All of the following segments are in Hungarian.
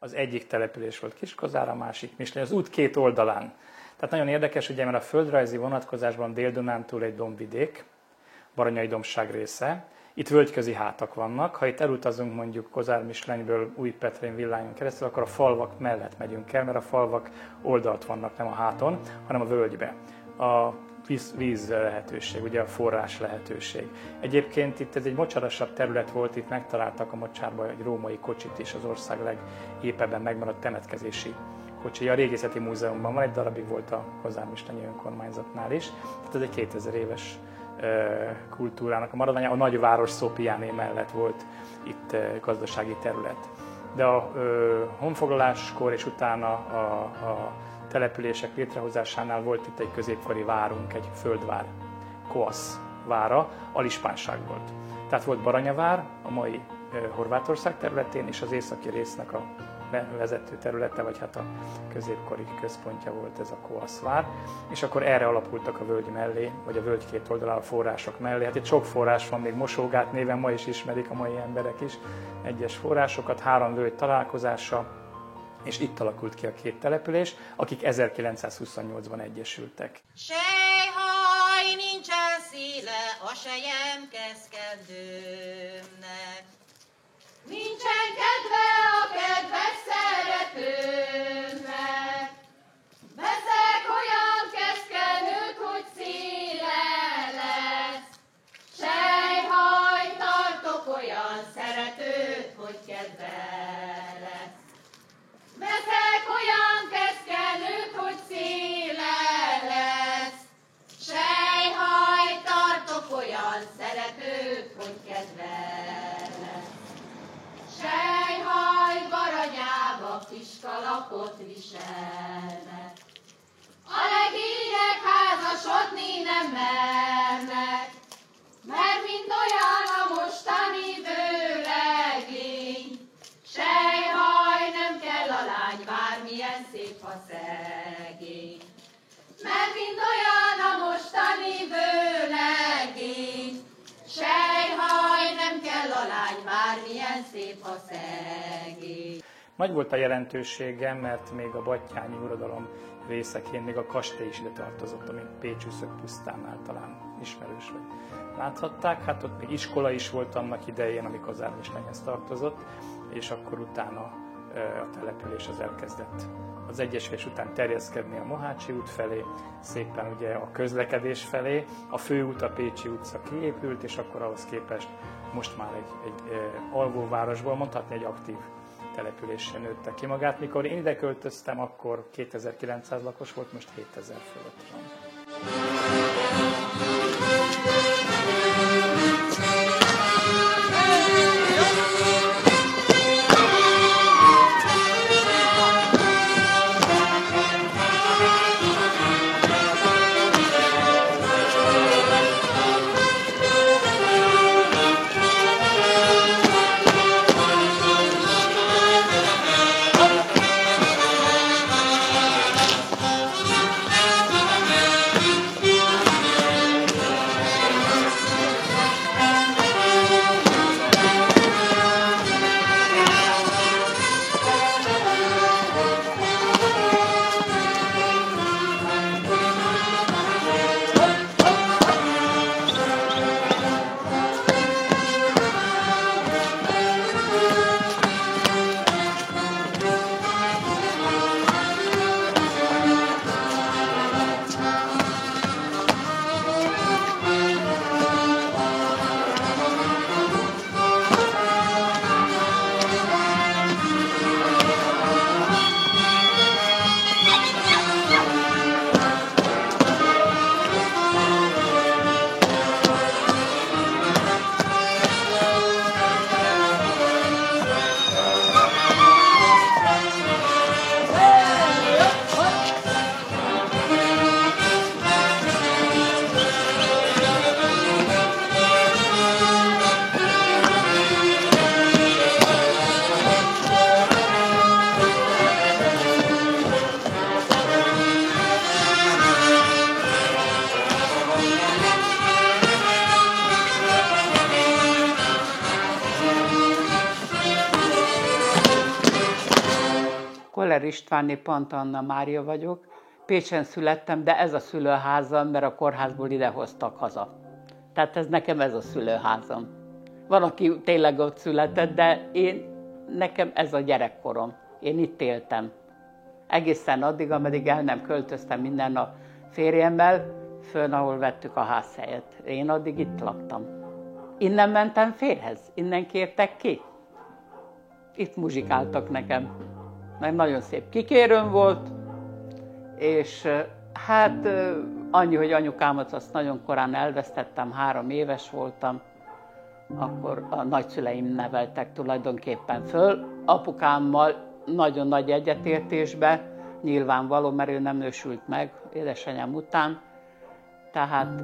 Az egyik település volt Kiskozár, a másik Misleny, az út két oldalán. Tehát nagyon érdekes, ugye, mert a földrajzi vonatkozásban Dél-Dunántúl egy dombvidék, Baranyai dombság része. Itt völgyközi hátak vannak. Ha itt elutazunk mondjuk Kozár-Mislenyből Újpetrén villányon keresztül, akkor a falvak mellett megyünk el, mert a falvak oldalt vannak, nem a háton, hanem a völgybe. A víz lehetőség, ugye a forrás lehetőség. Egyébként itt ez egy mocsarasabb terület volt, itt megtaláltak a mocsárban egy római kocsit is, az ország legépebben megmaradt temetkezési kocsi. A Régészeti Múzeumban van, egy darabig volt a Kozár-Mislenyi önkormányzatnál is. Tehát ez egy 2000 éves kultúrának a maradványa. A nagyváros Szopiáné mellett volt itt gazdasági terület. De a honfoglaláskor és utána a települések létrehozásánál volt itt egy középkori várunk, egy földvár, Koasz vára, alispánság volt. Tehát volt Baranyavár, a mai Horvátország területén, és az északi résznek a vezető területe, vagy hát a középkori központja volt ez a Koasz vár, és akkor erre alapultak a völgy mellé, vagy a völgy két oldalán a források mellé. Hát itt sok forrás van, még Mosógát néven ma is ismerik a mai emberek is egyes forrásokat, 3 völgy találkozása, és itt alakult ki a két település, akik 1928-ban egyesültek. Sejhaj, nincsen szíle a sejem keszkedőmnek. Nincsen kedve a kedves szeretőmnek. Veszek olyan keszkenőt, hogy szíle lesz. Sejhaj, tartok olyan szeretőt, hogy kedve lesz. Veszek olyan keszkenőt, hogy széle lesz. Sejhaj, tartok olyan szeretőt, hogy kedve lesz. Sejhaj, baranyába kiskalapot viselnek. A legények házasodni nem mernek, mert mind olyan a mostani vőlegény. Sejhaj, nem kell a lány, bármilyen szép, ha szegény. Mert mind olyan a mostani vőlegény. Sejhaj, nem kell a lány, bármilyen szép, ha szegény. Nagy volt a jelentősége, mert még a Batthyáni uradalom részeként még a kastély is ide tartozott, ami Pécsüszök pusztánál talán ismerős, vagy láthatták. Hát ott még iskola is volt annak idején, amikor az Kozár-Mislenyhez tartozott, és akkor utána a település az elkezdett az egyesülés után terjeszkedni a Mohácsi út felé, szépen ugye a közlekedés felé, a főút, a Pécsi utca kiépült, és akkor ahhoz képest most már egy alvóvárosból, mondhatni egy aktív településsel nőtte ki magát. Mikor én ide költöztem, akkor 2900 lakos volt, most 7000 fölött van. Koller Istvánné Panta Anna Mária vagyok. Pécsen születtem, de ez a szülőházam, mert a kórházból idehoztak haza. Tehát nekem ez a szülőházam. Van, aki tényleg ott született, de nekem ez a gyerekkorom. Én itt éltem. Egészen addig, ameddig el nem költöztem minden a férjemmel, fönn, ahol vettük a házhelyet. Én addig itt laktam. Innen mentem férhez, innen kértek ki. Itt muzsikáltak nekem. Meg nagyon szép kikérőm volt, és hát annyi, hogy anyukámat azt nagyon korán elvesztettem, 3 éves voltam, akkor a nagyszüleim neveltek tulajdonképpen föl. Apukámmal nagyon nagy egyetértésbe, nyilvánvaló, mert ő nem nősült meg édesanyám után, tehát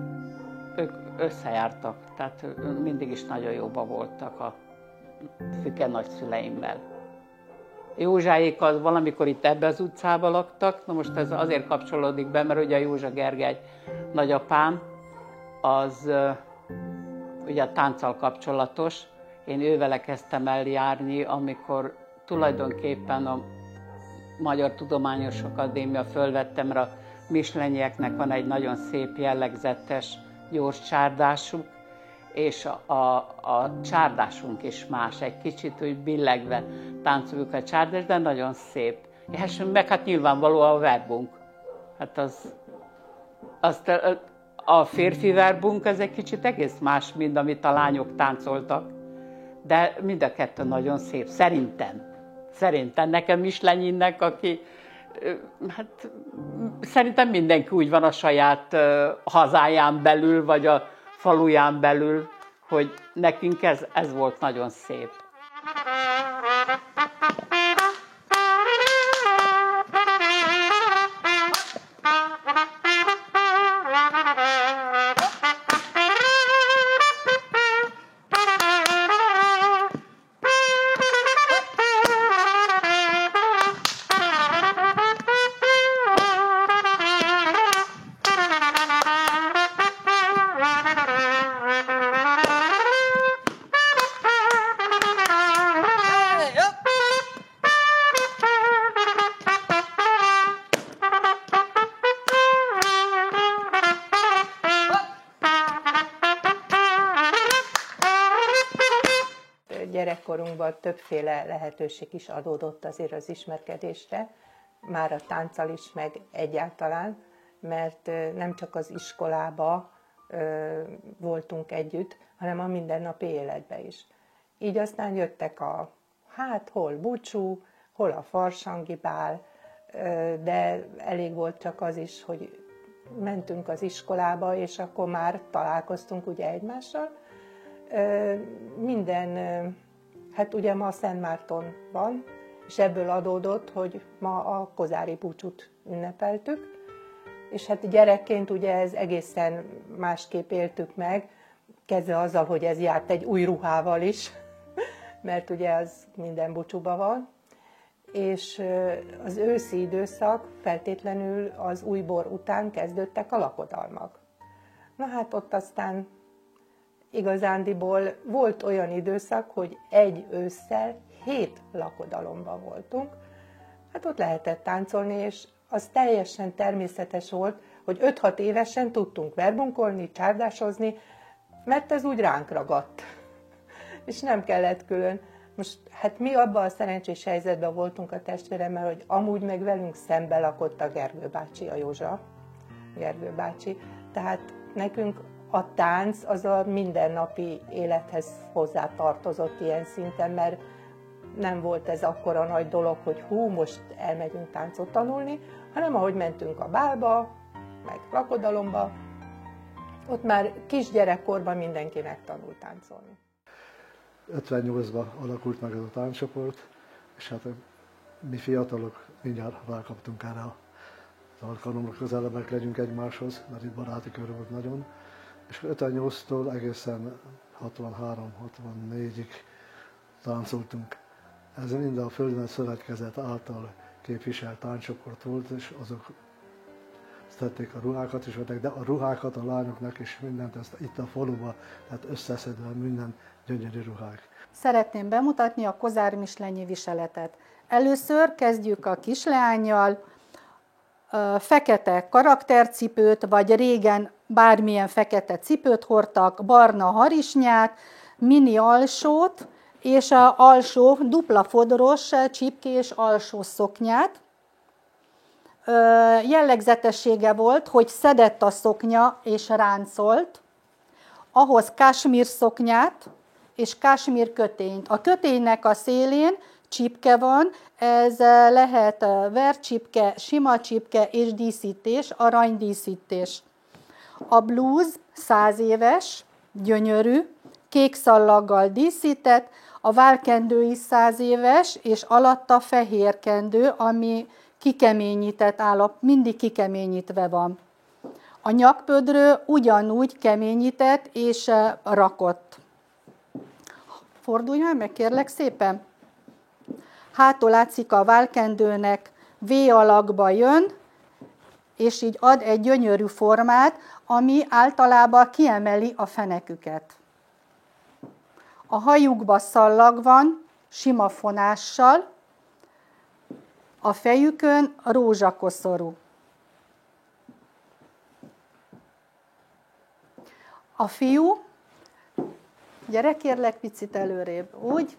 ők összejártak, tehát mindig is nagyon jóban voltak a Füke nagyszüleimmel. Józsáék az valamikor itt ebbe az utcába laktak, na most ez azért kapcsolódik be, mert ugye a Józsa Gergely nagyapám, az ugye a tánccal kapcsolatos. Én ővele kezdtem el járni, amikor tulajdonképpen a Magyar Tudományos Akadémia fölvettem, mert a mislenyieknek van egy nagyon szép jellegzetes gyors csárdásuk, és a csárdásunk is más, egy kicsit úgy billegve táncoljuk a csárdást, de nagyon szép. És meg hát nyilvánvaló a verbunk. Hát a férfi verbunk az egy kicsit egész más, mint amit a lányok táncoltak. De mind a kettő nagyon szép, szerintem. Szerintem nekem Mislenyinnek, aki, hát szerintem mindenki úgy van a saját hazáján belül, vagy a faluján belül, hogy nekünk ez volt nagyon szép. Gyerekkorunkban többféle lehetőség is adódott azért az ismerkedésre, már a tánccal is, meg egyáltalán, mert nem csak az iskolába voltunk együtt, hanem a mindennapi életbe is. Így aztán jöttek hol búcsú, hol a farsangi bál, de elég volt csak az is, hogy mentünk az iskolába, és akkor már találkoztunk ugye egymással. Hát ugye ma Szent Márton van, és ebből adódott, hogy ma a kozári búcsút ünnepeltük, és hát gyerekként ugye ez egészen másképp éltük meg, kezdve azzal, hogy ez járt egy új ruhával is, mert ugye az minden búcsúban van, és az őszi időszak feltétlenül az új bor után kezdődtek a lakodalmak. Na hát ott aztán igazándiból volt olyan időszak, hogy egy ősszel 7 lakodalomban voltunk. Hát ott lehetett táncolni, és az teljesen természetes volt, hogy 5-6 évesen tudtunk verbunkolni, csárdásozni, mert ez úgy ránk ragadt. És nem kellett külön. Most hát mi abban a szerencsés helyzetben voltunk a testvéremmel, hogy amúgy meg velünk szembe lakott a Gergő bácsi, a Józsa Gergő bácsi. Tehát nekünk a tánc az a mindennapi élethez hozzátartozott ilyen szinten, mert nem volt ez akkora nagy dolog, hogy most elmegyünk táncot tanulni, hanem ahogy mentünk a bálba, meg lakodalomba, ott már kisgyerekkorban mindenki megtanult táncolni. 58-ban alakult meg ez a tánccsoport, és hát mi fiatalok mindjárt rákaptunk erre az alkalomra, közelebbek legyünk egymáshoz, mert itt baráti kör volt nagyon. És 58-tól egészen 63-64-ig táncoltunk. Ez mind a Földnevet Szövetkezet által képviselt tánccsoport volt, és azok tették a ruhákat is, de a ruhákat a lányoknak is mindent, ezt itt a faluban, tehát összeszedve minden gyönyörű ruhák. Szeretném bemutatni a kozármislenyi viseletet. Először kezdjük a kisleánnyal, fekete karaktercipőt, vagy régen bármilyen fekete cipőt hordtak, barna harisnyát, mini alsót, és az alsó dupla fodros csipkés alsó szoknyát. Jellegzetessége volt, hogy szedett a szoknya és ráncolt, ahhoz kásmír szoknyát és kásmír kötényt. A köténynek a szélén csipke van, ez lehet vercsipke, sima csipke és díszítés, aranydíszítés. A blúz 100 éves, gyönyörű, kék szallaggal díszített, a válkendő is 100 éves, és alatta fehér kendő, ami kikeményített áll, mindig kikeményítve van. A nyakpödrő ugyanúgy keményített és rakott. Fordulj meg, kérlek szépen. Hátul látszik a válkendőnek, V alakba jön, és így ad egy gyönyörű formát, ami általában kiemeli a feneküket. A hajukba szallag van, sima fonással, a fejükön rózsakoszorú. A fiú, gyere kérlek picit előrébb, úgy.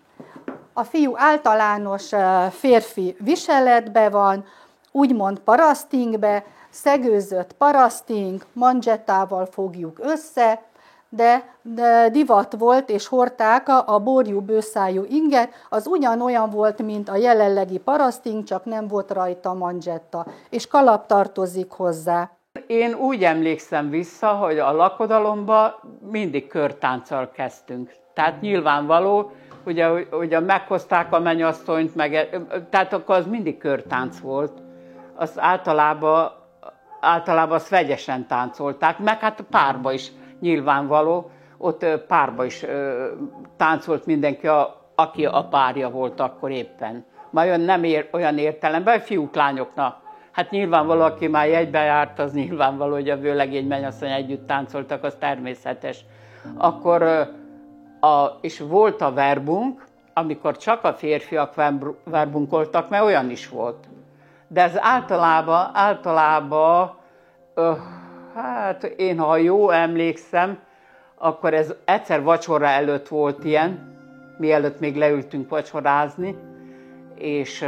A fiú általános férfi viseletbe van, úgymond parasztingbe, szegőzött paraszting, manzsettával fogjuk össze, de divat volt, és hordták a borjú bőszájú inget, az ugyanolyan volt, mint a jelenlegi paraszting, csak nem volt rajta manzsetta, és kalap tartozik hozzá. Én úgy emlékszem vissza, hogy a lakodalomban mindig körtánccal kezdtünk. Tehát nyilvánvaló, ugye meghozták a mennyasszonyt, tehát akkor az mindig körtánc volt. Az általában azt vegyesen táncolták, meg hát párba is nyilvánvaló, ott párba is táncolt mindenki, aki a párja volt akkor éppen. Már nem olyan értelemben, fiúk, lányoknak. Hát nyilvánvaló, aki már jegybe járt, az nyilvánvaló, hogy a vőlegény mennyasszony együtt táncoltak, az természetes. Akkor és volt a verbunk, amikor csak a férfiak verbunkoltak, mert olyan is volt. De ez általában hát én, ha jól emlékszem, akkor ez egyszer vacsora előtt volt ilyen, mielőtt még leültünk vacsorázni, és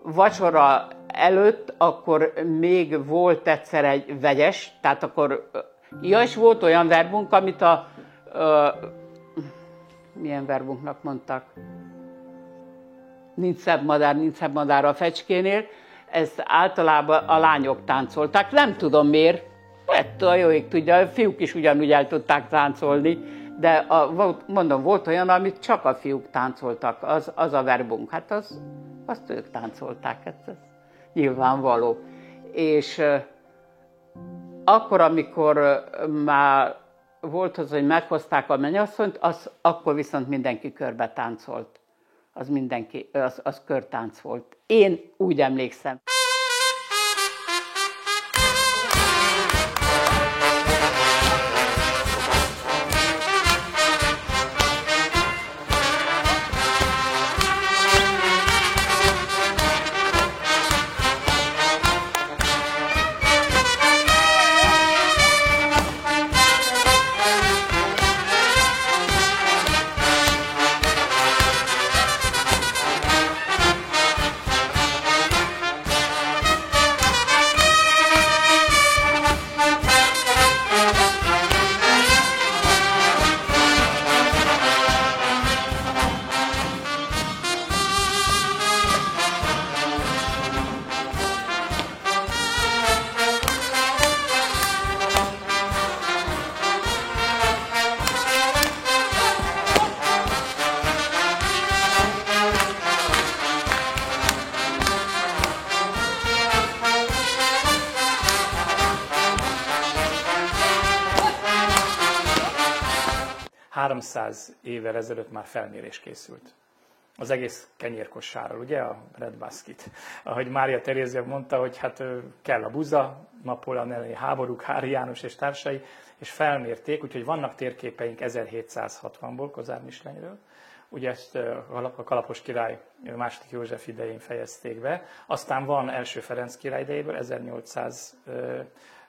vacsora előtt akkor még volt egyszer egy vegyes, tehát akkor és volt olyan verbunk, amit milyen verbunknak mondtak? Nincs szebb madár a fecskénél. Ezt általában a lányok táncolták. Nem tudom miért, a jó ég tudja, a fiúk is ugyanúgy el tudták táncolni, de mondom, volt olyan, amit csak a fiúk táncoltak, az a verbunk. Hát azt ők táncolták, ez nyilvánvaló. És akkor, amikor már volt az, hogy meghozták a mennyasszonyt, akkor viszont mindenki körbe táncolt. Az körtánc volt. Én úgy emlékszem. Évvel ezelőtt már felmérés készült. Az egész kenyérkossáról, ugye, a breadbasket. Ahogy Mária Terézia mondta, hogy hát kell a buza, Napóleon elleni háborúk, Hári János és társai, és felmérték, úgyhogy vannak térképeink 1760-ból, Kozár Mislenyről, ugye ezt a Kalapos király második József idején fejezték be. Aztán van első Ferenc király idejéből,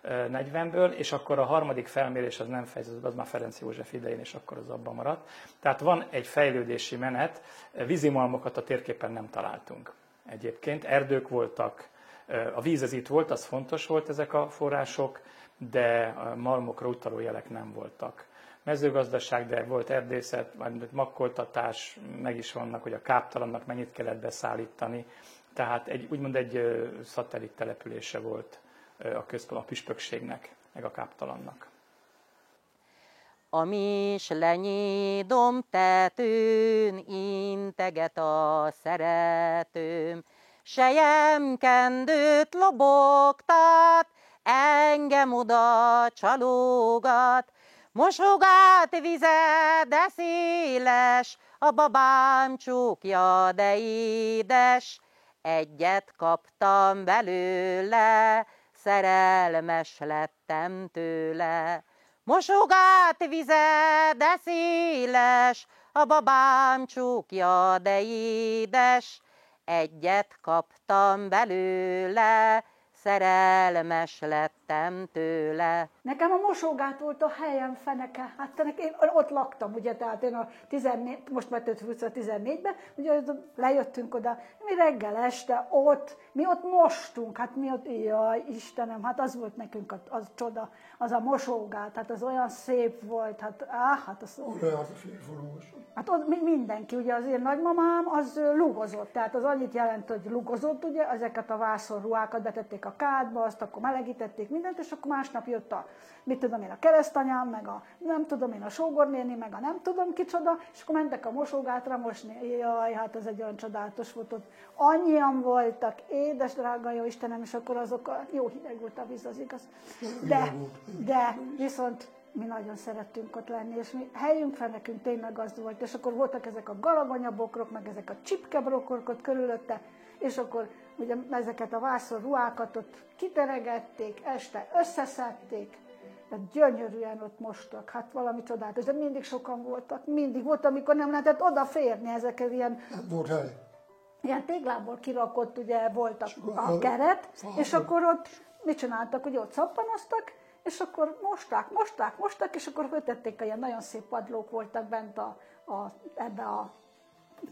1840-ből, és akkor a harmadik felmérés az nem fejeződött, az már Ferenc József idején, és akkor az abban maradt. Tehát van egy fejlődési menet, vízimalmokat a térképen nem találtunk egyébként, erdők voltak, a víz az itt volt, az fontos volt ezek a források, de malmokra utaló jelek nem voltak. Mezőgazdaság, de volt erdészet, makkoltatás, meg is vannak, hogy a káptalannak mennyit kellett beszállítani. Tehát úgymond egy szatellit települése volt a püspökségnek, meg a káptalannak. A mislenyi dombtetőn integet a szeretőm, selyemkendőt lobogtat, engem oda csalogat, mosogát vize, de széles, a babám csókja, de édes. Egyet kaptam belőle, szerelmes lettem tőle. Mosogát vize, de széles, a babám csókja, de édes. Egyet kaptam belőle, szerelmes lettem tőle. Nekem a mosógát volt a helyem feneke. Hát én ott laktam, ugye, tehát én a 14, most már 14-ben, ugye lejöttünk oda, mi reggel este mi ott mostunk, hát mi ott, jaj, Istenem, hát az volt nekünk az csoda, az a mosógát, hát az olyan szép volt, hát az... Hát ott mindenki, ugye az én nagymamám, az lugozott, tehát az annyit jelent, hogy lugozott, ugye, ezeket a vászonruhákat betették a kádba, azt akkor melegítették mindent, és akkor másnap jött a, mit tudom én, a keresztanyám, meg a nem tudom én, a sógornéni, meg a nem tudom kicsoda, és akkor mentek a mosógátra mosni. Jaj, hát ez egy olyan csodálatos volt ott. Annyian voltak, édes drága jó Istenem, és akkor jó hideg volt a víz, az igaz. De viszont mi nagyon szerettünk ott lenni, és mi helyünk fel nekünk tényleg az volt, és akkor voltak ezek a galagonyabokrok, meg ezek a csipkebrokorok ott körülötte, és akkor ugye ezeket a vászonruhákat ott kiteregették, este összeszedték, de gyönyörűen ott mostak, hát valami csodálatos, de mindig sokan voltak, mindig volt, amikor nem lehetett odaférni ezeket ilyen... Volt hely. Ilyen téglából kirakott, ugye voltak a keret, és akkor ott mit csináltak, ugye ott szappanoztak, és akkor mosták, és akkor föltették, ilyen nagyon szép padlók voltak bent ebbe a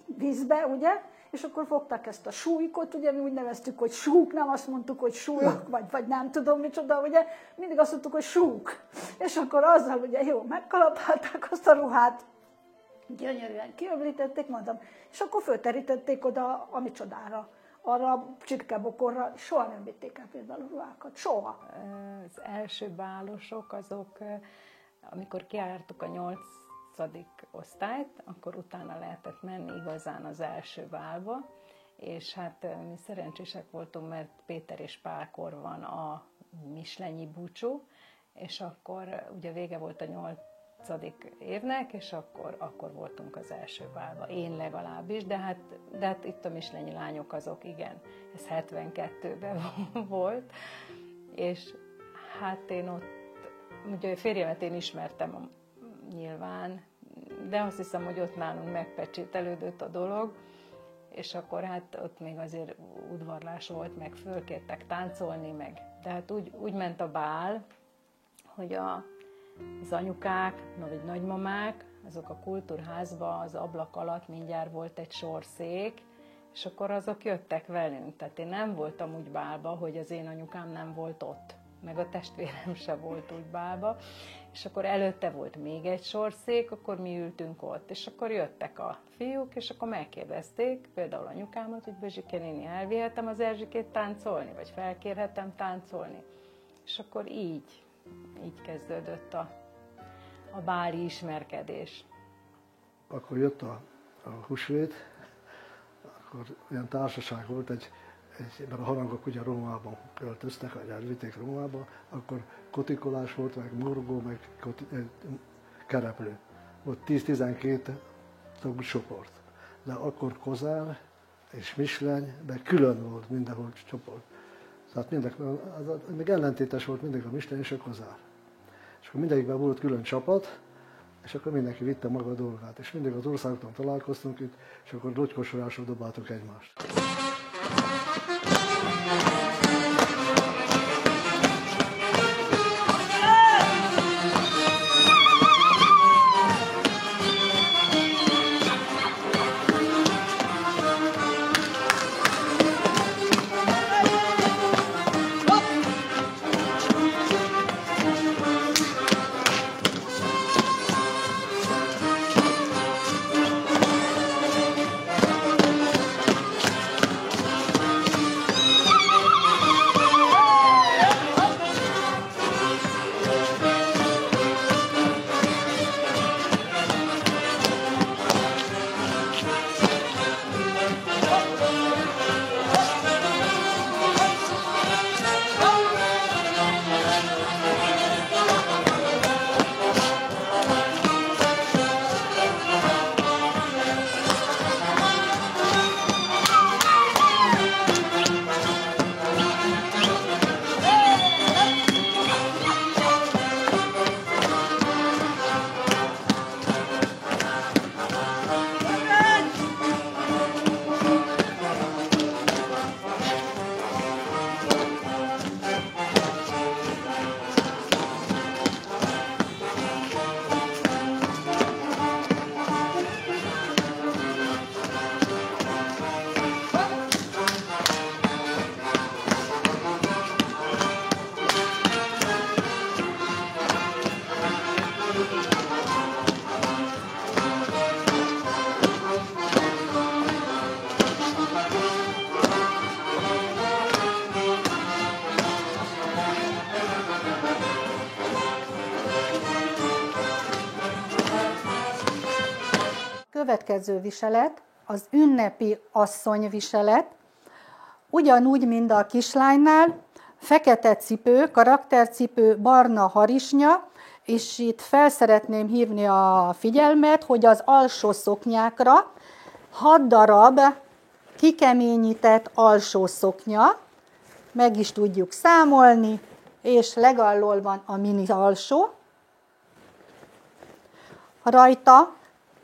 vízbe, ugye, és akkor fogták ezt a súlykot, ugye mi úgy neveztük, hogy súk, nem azt mondtuk, hogy súlyok, vagy nem tudom micsoda, ugye, mindig azt mondtuk, hogy súk. És akkor azzal ugye jó, megkalapálták azt a ruhát, gyönyörűen kiöblítették, mondom, és akkor fölterítették oda a micsodára, arra a csipkebokorra, soha nem vitték el például a ruhákat, soha. Az első bálosok azok, amikor kijártuk a 8. osztályt, akkor utána lehetett menni igazán az első bálba, és hát mi szerencsések voltunk, mert Péter és Pálkor van a mislenyi búcsú, és akkor ugye vége volt a 8. évnek, és akkor voltunk az első bálba. Én legalábbis, de hát itt a mislenyi lányok azok, igen, ez 72-ben volt, és hát én ott, ugye a férjemet én ismertem nyilván, de azt hiszem, hogy ott nálunk megpecsételődött a dolog, és akkor hát ott még azért udvarlás volt, meg fölkértek táncolni, meg. De hát úgy ment a bál, hogy az anyukák, vagy nagymamák, azok a kultúrházba az ablak alatt mindjárt volt egy sorszék, és akkor azok jöttek velünk. Tehát én nem voltam úgy bálba, hogy az én anyukám nem volt ott, meg a testvérem se volt úgy bálba, és akkor előtte volt még egy sorszék, akkor mi ültünk ott, és akkor jöttek a fiúk, és akkor megkérdezték, például anyukámat, hogy Bezsike néni, elvihetem az Erzsikét táncolni, vagy felkérhetem táncolni. És akkor így kezdődött a báli ismerkedés. Akkor jött a húsvét, akkor olyan társaság volt, mert a harangok ugye Rómában költöztek, vagy elvitték Rómába, akkor kotikolás volt, meg morgó, meg kereplő. Volt 10-12 tagú csoport. De akkor Kozár és Misleny, de külön volt mindenhol csoport. Tehát még ellentétes volt mindig a Misleny és a Kozár. És akkor mindegyikben volt külön csapat, és akkor mindenki vitte maga a dolgát. És mindig az országúton találkoztunk itt, és akkor rogykosorásra dobáltuk egymást. Következő viselet, az ünnepi asszonyviselet, ugyanúgy, mint a kislánynál, fekete cipő, karaktercipő, barna harisnya, és itt fel szeretném hívni a figyelmet, hogy az alsó szoknyákra 6 darab kikeményített alsó szoknya, meg is tudjuk számolni, és legalól van a mini alsó. Rajta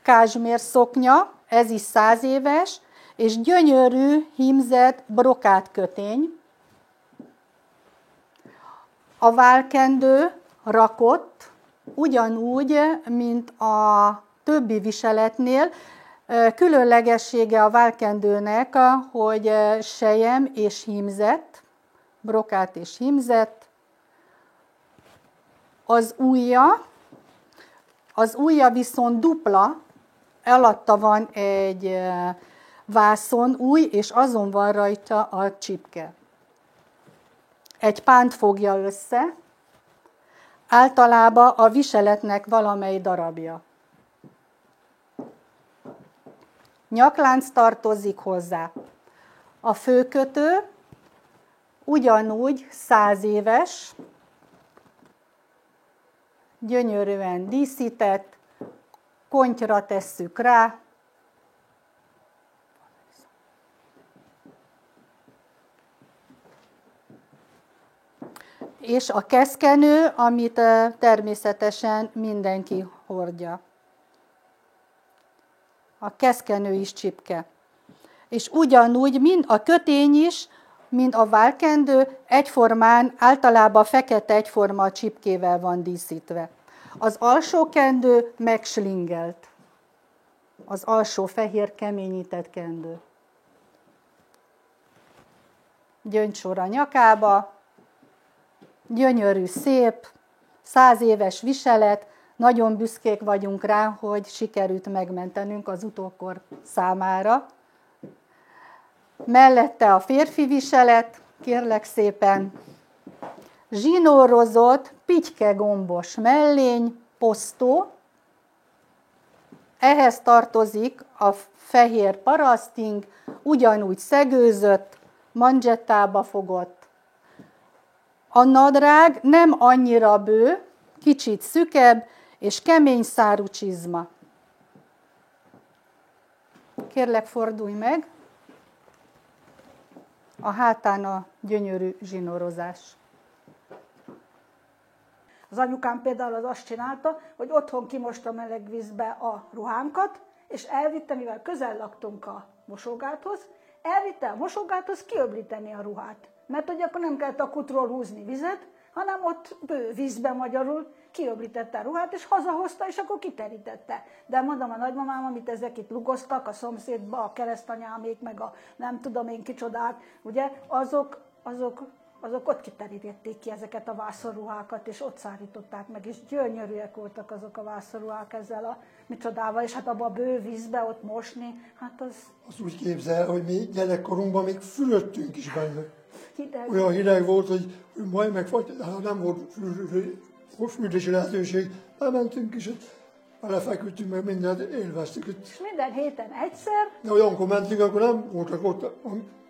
kázsmér szoknya, ez is 100 éves, és gyönyörű hímzett brokát kötény. A válkendő rakott, ugyanúgy, mint a többi viseletnél. Különlegessége a válkendőnek, hogy sejem és hímzett, brokát és hímzett. Az ujja viszont dupla, alatta van egy vászonujj, és azon van rajta a csipke. Egy pánt fogja össze, általában a viseletnek valamely darabja. Nyaklánc tartozik hozzá. A főkötő ugyanúgy 100 éves, gyönyörűen díszített, kontyra tesszük rá, és a keszkenő, amit természetesen mindenki hordja. A keszkenő is csipke. És ugyanúgy, mind a kötény is, mind a válkendő egyformán, általában fekete egyforma csipkével van díszítve. Az alsó kendő megslingelt. Az alsó fehér keményített kendő. Gyöngysor a nyakába, gyönyörű, szép, 100 éves viselet, nagyon büszkék vagyunk rá, hogy sikerült megmentenünk az utókor számára. Mellette a férfi viselet, kérlek szépen, zsinórozott, pitykegombos mellény, posztó, ehhez tartozik a fehér paraszting, ugyanúgy szegőzött, manzsettába fogott. A nadrág nem annyira bő, kicsit szükebb, és kemény szárú csizma. Kérlek, fordulj meg. A hátán a gyönyörű zsinórozás. Az anyukám például az azt csinálta, hogy otthon kimosta meleg vízbe a ruhánkat, és elvitte, mivel közel laktunk a mosógáthoz, elvitte a mosógáthoz kiöblíteni a ruhát. Mert hogy akkor nem kellett a kutról húzni vizet, hanem ott bő vízbe magyarul kiöblítette a ruhát, és hazahozta, és akkor kiterítette. De mondom, a nagymamám, amit ezek itt lugoztak, a szomszédba, a keresztanyámék, meg a nem tudom én kicsodák, ugye, azok ott kiterítették ki ezeket a vászonruhákat, és ott szárították meg, és gyönyörűek voltak azok a vászonruhák ezzel a micsodával, és hát abba a bő vízbe ott mosni, hát az... Azt úgy képzel, hogy mi gyerekkorunkban még fürödtünk is benne. Hideg. Olyan hideg volt, hogy majd megfagy, nem volt fürödési lehetőség, elmentünk is, belefeküdtünk, meg mindent élveztük. És minden héten egyszer... De olyankor mentünk, akkor nem voltak ott,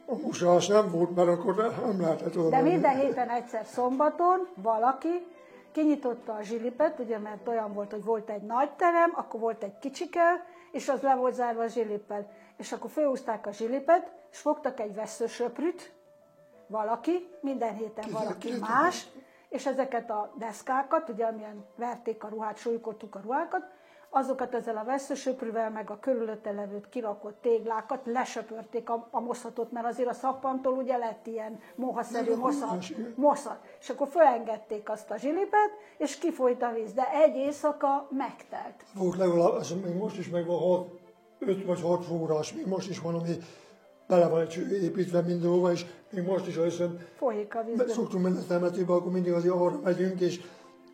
a mosás nem volt, mert akkor nem lehetett oda De menni. minden héten egyszer szombaton valaki kinyitotta a zsilipet, ugye, mert olyan volt, hogy volt egy nagy terem, akkor volt egy kicsike, és az le volt zárva a zsilippel. És akkor fölhúzták a zsilipet, és fogtak egy vesszősöprűt, valaki, minden héten valaki más, és ezeket a deszkákat, ugye amilyen verték a ruhát, súlykoltuk a ruhákat, azokat ezzel a vesszősöprűvel, meg a körülötte levő kirakott téglákat lesöpörték a moszatot, mert azért a szappantól ugye lett ilyen mohaszerű moszat. És akkor fölengedték azt a zsilipet, és kifolyt a víz, de egy éjszaka megtelt. Volt legalább, még most is megvan 5 vagy 6 forrás, még most is van, ami bele van építve mindenhova, és még most is, ha hiszem, folyik a vízben. Szoktunk menni a temetőbe, akkor mindig azért arra megyünk, és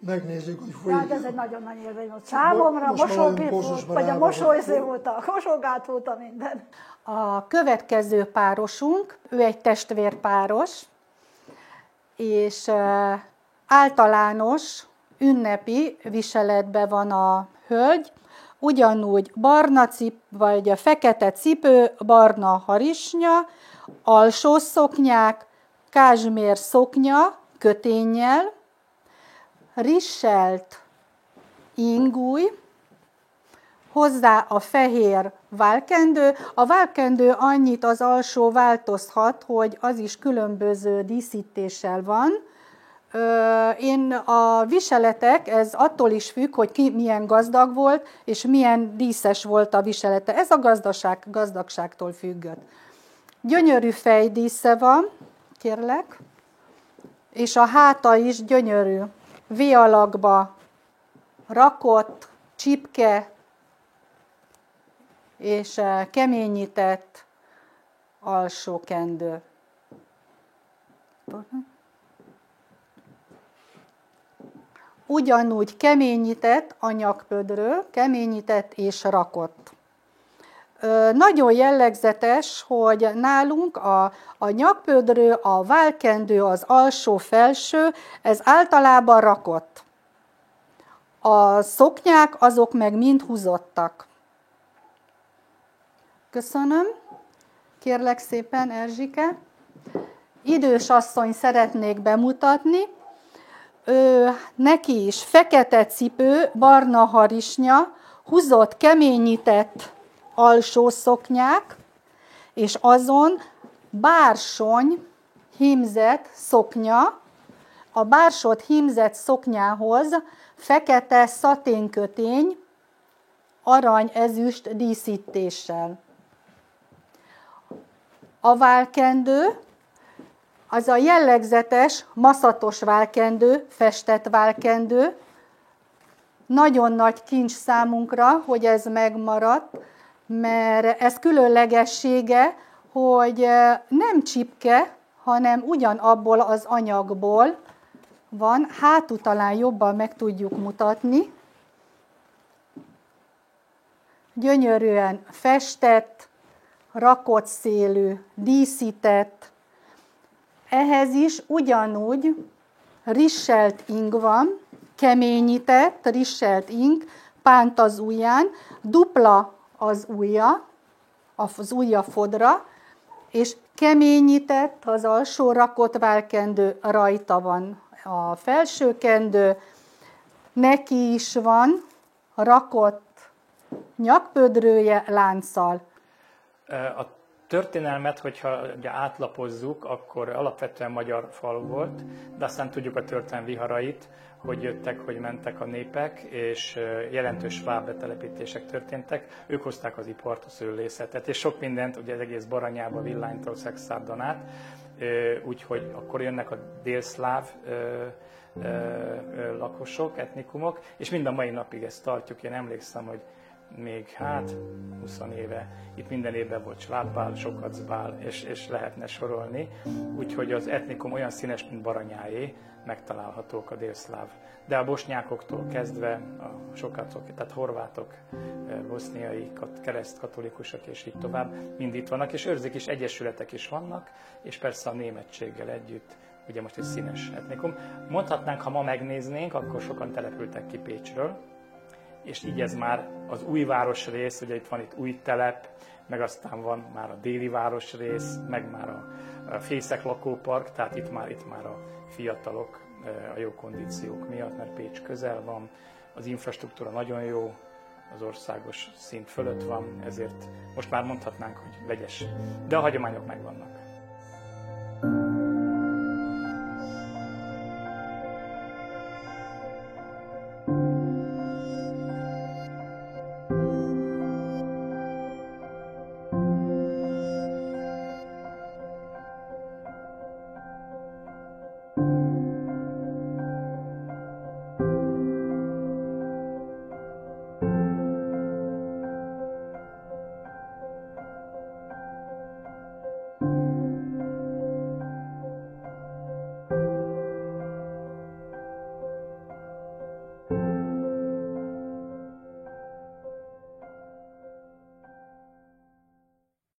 megnézzük, hogy folyik. Hát ez egy nagyon nagy élmény volt számomra, a mosógép volt, vagy a mosógát volt a minden. A következő párosunk, ő egy testvérpáros, és általános ünnepi viseletben van a hölgy, ugyanúgy barna vagy a fekete cipő, barna harisnya, alsó szoknyák, kázsmér szoknya köténnyel, risselt ingúj, hozzá a fehér válkendő. A válkendő annyit az alsó változhat, hogy az is különböző díszítéssel van. Én a viseletek, ez attól is függ, hogy ki milyen gazdag volt, és milyen díszes volt a viselete. Ez a gazdagságtól függött. Gyönyörű fejdísze van, kérlek, és a háta is gyönyörű. V-alakba rakott, csipke és keményített alsó kendő. Ugyanúgy keményített a nyakpödrő, keményített és rakott. Nagyon jellegzetes, hogy nálunk a nyakpödrő, a válkendő, az alsó-felső, ez általában rakott. A szoknyák azok meg mind húzottak. Köszönöm. Kérlek szépen, Erzsike. Idős asszony szeretnék bemutatni. Neki is fekete cipő, barna harisnya, húzott, keményített alsó szoknyák, és azon bársony hímzett szoknya. A bársot hímzett szoknyához fekete szaténkötény, arany-ezüst díszítéssel. A válkendő, az a jellegzetes, maszatos válkendő, festett válkendő. Nagyon nagy kincs számunkra, hogy ez megmaradt, mert ez különlegessége, hogy nem csipke, hanem ugyanabból az anyagból van. Hátul talán jobban meg tudjuk mutatni. Gyönyörűen festett, rakott szélű, díszített. Ehhez is ugyanúgy risselt ing van, keményített, risselt ing, pánt az ujján, dupla az ujja fodra, és keményített az alsó rakott válkendő, rajta van a felső kendő, neki is van rakott nyakpödrője lánccal. A történelmet, hogyha ugye átlapozzuk, akkor alapvetően magyar falu volt, de aztán tudjuk a történelmi viharait, hogy jöttek, hogy mentek a népek, és jelentős sváb betelepítések történtek. Ők hozták az ipart, a szőlészetet, és sok mindent, ugye az egész Baranyába, Villánytól Szexárdon át, úgyhogy akkor jönnek a délszláv lakosok, etnikumok, és mind a mai napig ezt tartjuk. Én emlékszem, hogy még 20 éve itt minden évben volt svábbál, sokacbál, és lehetne sorolni. Úgyhogy az etnikum olyan színes, mint Baranyáé, megtalálhatók a délszláv. De a bosnyákoktól kezdve a sokacok, tehát horvátok, boszniai, keresztkatolikusok és így tovább, mind itt vannak, és őrzik is, egyesületek is vannak, és persze a németséggel együtt, ugye most egy színes etnikum. Mondhatnánk, ha ma megnéznénk, akkor sokan települtek ki Pécsről, és így ez már az új városrész, ugye itt van itt új telep, meg aztán van már a déli városrész, meg már a Fészek lakópark, tehát itt már a fiatalok a jó kondíciók miatt, mert Pécs közel van, az infrastruktúra nagyon jó, az országos szint fölött van, ezért most már mondhatnánk, hogy vegyes, de a hagyományok megvannak.